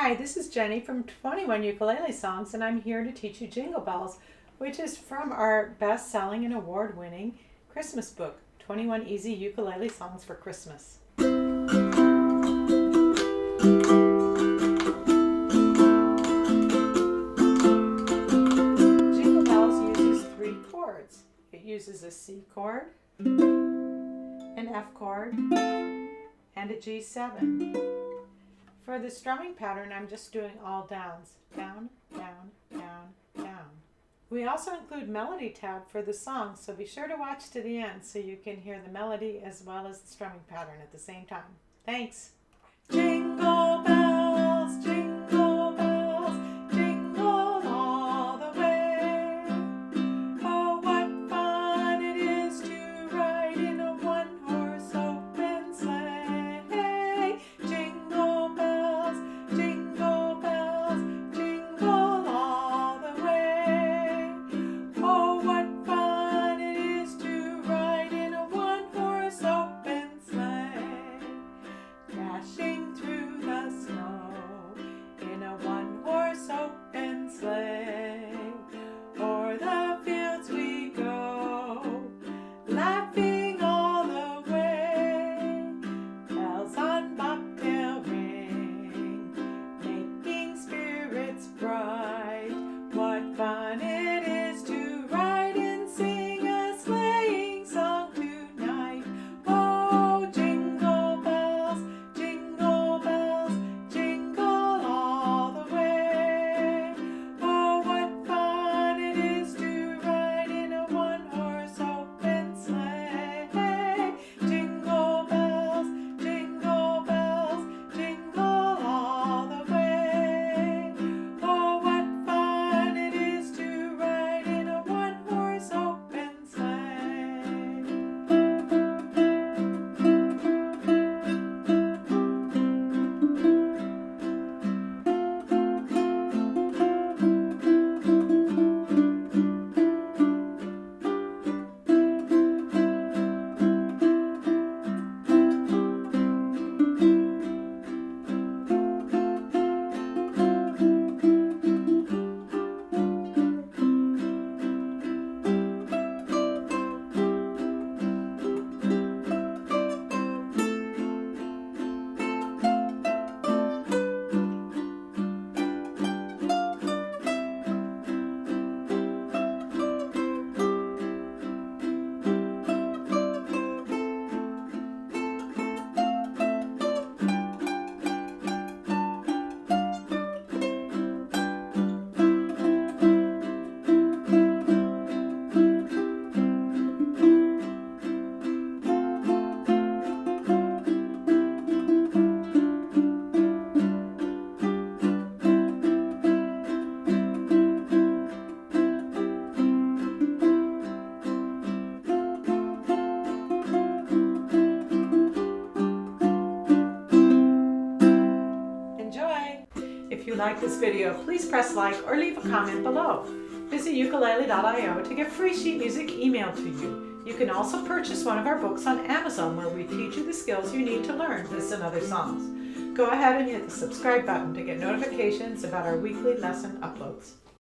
Hi, this is Jenny from 21 Ukulele Songs, and I'm here to teach you Jingle Bells, which is from our best-selling and award-winning Christmas book, 21 Easy Ukulele Songs for Christmas. Jingle Bells uses 3 chords. It uses a C chord, an F chord, and a G7. For the strumming pattern, I'm just doing all downs. Down, down, down, down. We also include melody tab for the song, so be sure to watch to the end so you can hear the melody as well as the strumming pattern at the same time. Thanks! Jingle bells, jingle bells, jingle all the way. Oh, what fun it is to ride in a one-horse open sleigh. Jingle bells, jingle bells, jingle all the way. Oh, what fun it is to ride in a one-horse open sleigh. Dashing through the snow in a one-horse open sleigh. O'er the fields we go, laughing all the way. Bells on bobtail ring, making spirits bright. What fun it is to ride and sing a sleighing song tonight. Oh, jingle bells, jingle all the way. Oh, what fun it is to ride in a one-horse open sleigh. Jingle bells, jingle all the way. Oh, what fun it is to ride in a one-horse open sleigh. Enjoy! If you like this video, please press like or leave a comment below. Visit ukulele.io to get free sheet music emailed to you. You can also purchase one of our books on Amazon where we teach you the skills you need to learn this and other songs. Go ahead and hit the subscribe button to get notifications about our weekly lesson uploads.